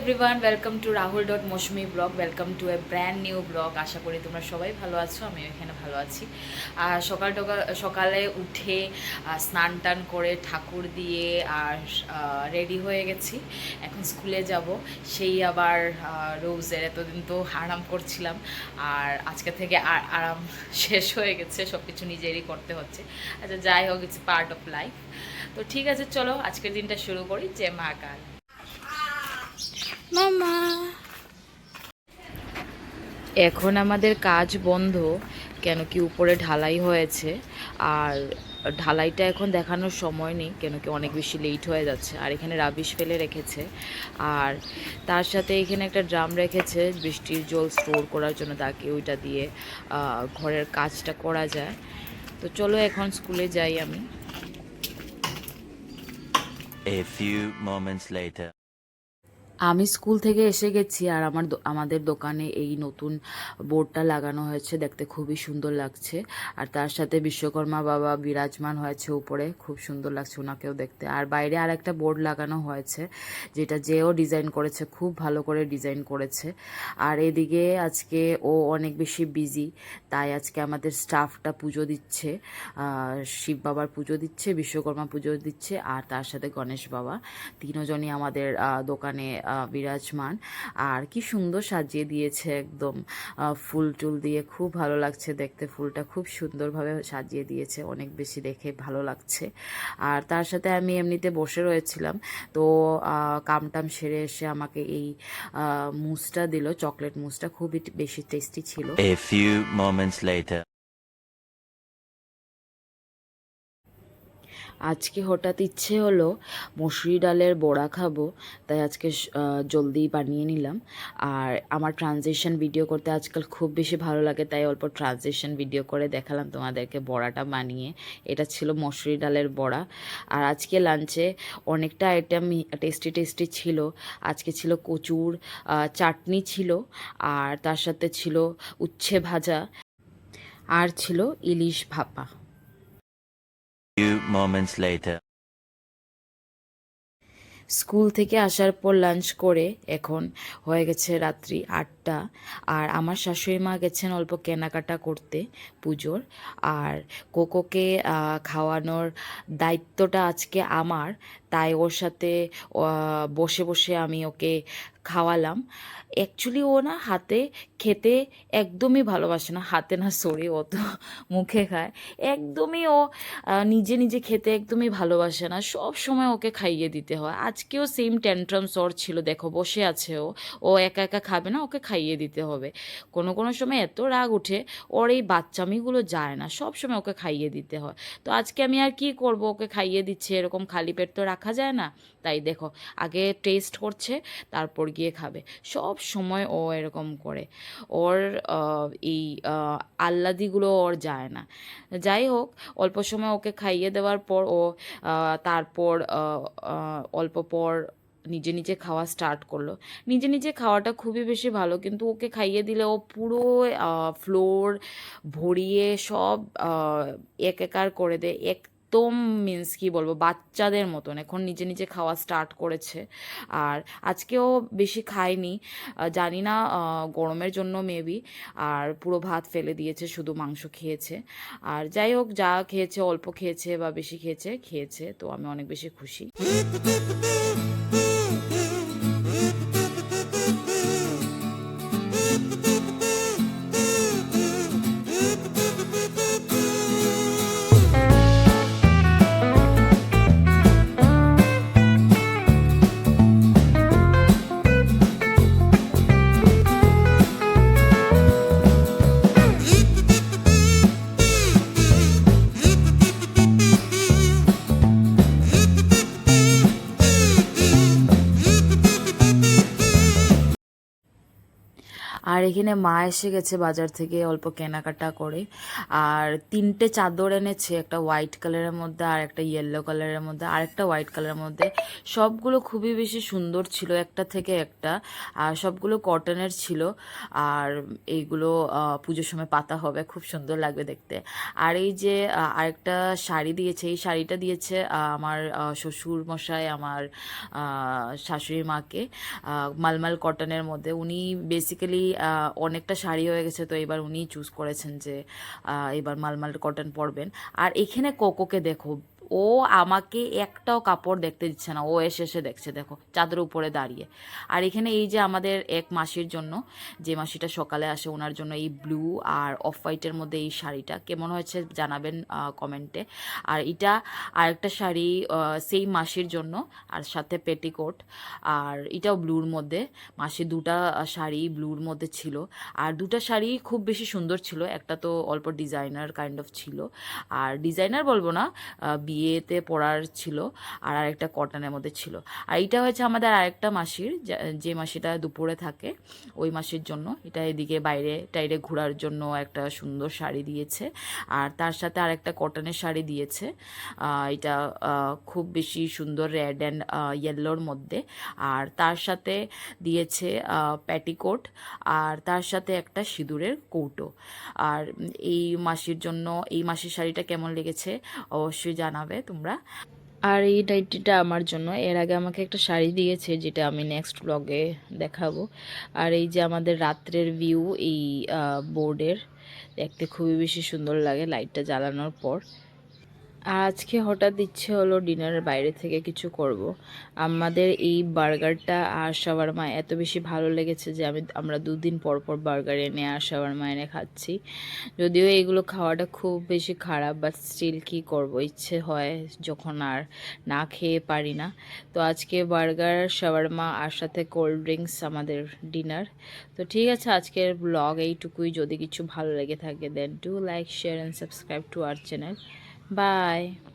Everyone, welcome to Rahul dot Mousumi blog. Welcome to a brand new blog. আশা করি তোমরা সবাই ভালো আছো, আমি এখানে ভালো আছি। আর সকালে উঠে স্নান টান করে ঠাকুর দিয়ে আর রেডি হয়ে গেছি। এখন স্কুলে যাব। সেই আবার রোজের এতদিন তো আরাম করছিলাম, আর আজকে থেকে আরাম শেষ হয়ে গেছে, সব কিছু নিজেরই করতে হচ্ছে। আচ্ছা, যাই হোক, ইটস পার্ট অফ লাইফ। তো ঠিক আছে, চলো আজকের দিনটা শুরু করি। যে মা কাল মামা। এখন আমাদের কাজ বন্ধ, কেন কি উপরে ঢালাই হয়েছে, আর ঢালাইটা এখন দেখানোর সময় নেই, কেন কি অনেক বেশি লেট হয়ে যাচ্ছে। আর এখানে রাবিশ ফেলে রেখেছে, আর তার সাথে এখানে একটা ড্রাম রেখেছে বৃষ্টির জল স্টোর করার জন্য, তাকে ওইটা দিয়ে ঘরের কাজটা করা যায়। তো চলো এখন স্কুলে যাই আমি। A few moments later. আমি স্কুল থেকে এসে গেছি, আর আমাদের দোকানে এই নতুন বোর্ডটা লাগানো হয়েছে, দেখতে খুবই সুন্দর লাগছে। আর তার সাথে বিশ্বকর্মা বাবা বিরাজমান হয়েছে উপরে, খুব সুন্দর লাগছে ওনাকেও দেখতে। আর বাইরে আর একটা বোর্ড লাগানো হয়েছে, যেটা যেও ডিজাইন করেছে, খুব ভালো করে ডিজাইন করেছে। আর এদিকে আজকে ও অনেক বেশি বিজি, তাই আজকে আমাদের স্টাফটা পুজো দিচ্ছে, শিব বাবার পুজো দিচ্ছে, বিশ্বকর্মা পুজো দিচ্ছে, আর তার সাথে গণেশ বাবা, তিনজনই আমাদের দোকানে বিরাজমান। আর কি সুন্দর সাজিয়ে দিয়েছে, একদম ফুল টুল দিয়ে, খুব ভালো লাগছে দেখতে। ফুলটা খুব সুন্দরভাবে সাজিয়ে দিয়েছে, অনেক বেশি দেখে ভালো লাগছে। আর তার সাথে আমি এমনিতে বসে রয়েছিলাম, তো কামটাম সেরে এসে আমাকে এই মুসটা দিল, চকলেট মুসটা খুবই বেশি টেস্টি ছিল। A few moments later. আজকে হঠাৎ ইচ্ছে হলো মসুরি ডালের বড়া খাবো, তাই আজকে জলদি বানিয়ে নিলাম। আর আমার ট্রানজিশন ভিডিও করতে আজকাল খুব বেশি ভালো লাগে, তাই অল্প ট্রানজিশন ভিডিও করে দেখালাম তোমাদেরকে বড়াটা বানিয়ে। এটা ছিল মসুরি ডালের বড়া। আর আজকে লাঞ্চে অনেকটা আইটেম টেস্টি টেস্টি ছিল। আজকে ছিল কচুর চাটনি ছিল, আর তার সাথে ছিল উচ্ছে ভাজা, আর ছিল ইলিশ ভাপা। Few moments later. স্কুল থেকে আসার পর লাঞ্চ করে এখন হয়ে গেছে রাত্রি 8টা। আর আমার শাশুড়ি মা গেছেন অল্প কেনাকাটা করতে পুজোর। আর কোকোকে খাওয়ানোর দায়িত্বটা আজকে আমার, তাই ওর সাথে বসে বসে আমি ওকে খাওয়ালাম। অ্যাকচুয়ালি ও না হাতে খেতে একদমই ভালোবাসে না, হাতে না সরি, ও তো মুখে খায়। একদমই ও নিজে নিজে খেতে একদমই ভালোবাসে না, সব সময় ওকে খাইয়ে দিতে হয়। আজকেও সেম ট্যান্ট্রামস ওর ছিল, দেখো বসে আছে ও একা একা খাবে না, ওকে খাইয়ে দিতে হবে। কোনো কোনো সময় এত রাগ উঠে, ওর এই বাচ্চামিগুলো যায় না, সব সময় ওকে খাইয়ে দিতে হয়। তো আজকে আমি আর কি করব, ওকে খাইয়ে দিচ্ছি, এরকম খালি পেট তো রাখা যায় না। তাই দেখো, আগে টেস্ট করছে, তারপর গিয়ে খাবে। সব সময় ও এরকম করে, ওর এই আহ্লাদিগুলো ওর যায় না। যাই হোক, অল্প সময় ওকে খাইয়ে দেওয়ার পর ও তারপর অল্প পর নিজে নিজে খাওয়া স্টার্ট করলো। নিজে নিজে খাওয়াটা খুবই বেশি ভালো, কিন্তু ওকে খাইয়ে দিলে ও পুরো ফ্লোর ভরিয়ে সব একাকার করে দেয় একদম। মিন্স কি বলবো, বাচ্চাদের মতন এখন নিজে নিজে খাওয়া স্টার্ট করেছে। আর আজকেও বেশি খায়নি, জানি না গরমের জন্য মেবি, আর পুরো ভাত ফেলে দিয়েছে, শুধু মাংস খেয়েছে। আর যাই হোক, যা খেয়েছে, অল্প খেয়েছে বা বেশি খেয়েছে খেয়েছে, তো আমি অনেক বেশি খুশি। আর এখানে মা এসে গেছে বাজার থেকে অল্প কেনাকাটা করে, আর 3টে চাদর এনেছে, একটা হোয়াইট কালারের মধ্যে, আর একটা ইয়েলো কালারের মধ্যে, আর একটা হোয়াইট কালারের মধ্যে। সবগুলো খুবই বেশি সুন্দর ছিল, একটা থেকে একটা, আর সবগুলো কটনের ছিল। আর এইগুলো পুজোর সময় পাতা হবে, খুব সুন্দর লাগবে দেখতে। আর এই যে আরেকটা শাড়ি দিয়েছে, এই শাড়িটা দিয়েছে আমার শ্বশুর মশাই আমার শাশুড়ি মাকে, মালমাল কটনের মধ্যে। উনি বেসিক্যালি অনেকটা শাড়ি হয়ে গেছে, তো এবার উনি চুজ করেছেন যে এবার মালমাল কটন পরবেন। আর এখানে কোকোকে দেখো, ও আমাকে একটাও কাপড় দেখতে দিচ্ছে না, ও এসে এসে দেখছে, দেখো চাদরের উপরে দাঁড়িয়ে। আর এখানে এই যে আমাদের এক মাসির জন্য, যে মাসিটা সকালে আসে, ওনার জন্য এই ব্লু আর অফ হোয়াইটের মধ্যে এই শাড়িটা কেমন হয়েছে জানাবেন কমেন্টে। আর এটা আরেকটা শাড়ি সেই মাসির জন্য, আর সাথে পেটিকোট, আর এটাও ব্লুর মধ্যে। মাসি দুটা শাড়ি ব্লুর মধ্যে ছিল, আর দুটা শাড়ি খুব বেশি সুন্দর ছিল। একটা তো অল্প ডিজাইনার কাইন্ড অফ ছিল, আর ডিজাইনার বলবো না, বিয়েতে পরার ছিল, আর আরেকটা কটনের মধ্যে ছিল। আর এটা হয়েছে আমাদের আরেকটা মাসির, যে মাসিটা দুপুরে থাকে, ওই মাসির জন্য। এটা এদিকে বাইরে টাইরে ঘোরার জন্য একটা সুন্দর শাড়ি দিয়েছে, আর তার সাথে আরেকটা কটনের শাড়ি দিয়েছে। এটা খুব বেশি সুন্দর রেড অ্যান্ড ইয়েলোর মধ্যে। আর তার সাথে দিয়েছে প্যাটিকোট, আর তার সাথে একটা সিঁদুরের কৌটো। আর এই মাসির জন্য, এই মাসির শাড়িটা কেমন লেগেছে অবশ্যই জানাবে তোমরা। আর এই নাইটিটা আমার জন্য, এর আগে আমাকে একটা শাড়ি দিয়েছে, যেটা আমি নেক্সট ব্লগে দেখাবো। আর এই যে আমাদের রাত্রের ভিউ, এই বোর্ডের দেখতে খুবই বেশি সুন্দর লাগে লাইটটা জ্বালানোর পর। আর আজকে হঠাৎ ইচ্ছে হলো ডিনারের বাইরে থেকে কিছু করব। আমাদের এই বার্গারটা আর শাওয়ারমা এত বেশি ভালো লেগেছে যে আমরা 2 দিন পর পর বার্গার এনে আর শাওয়ারমা এনে খাচ্ছি। যদিও এগুলো খাওয়াটা খুব বেশি খারাপ, বাট স্টিল কী করব, ইচ্ছে হয় যখন আর না খেয়ে পারি না। তো আজকে বার্গার, শাওয়ারমা আর সাথে কোল্ড ড্রিঙ্কস আমাদের ডিনার। তো ঠিক আছে, আজকের ব্লগ এইটুকুই। যদি কিছু ভালো লেগে থাকে then do like, share and subscribe to our channel. Bye.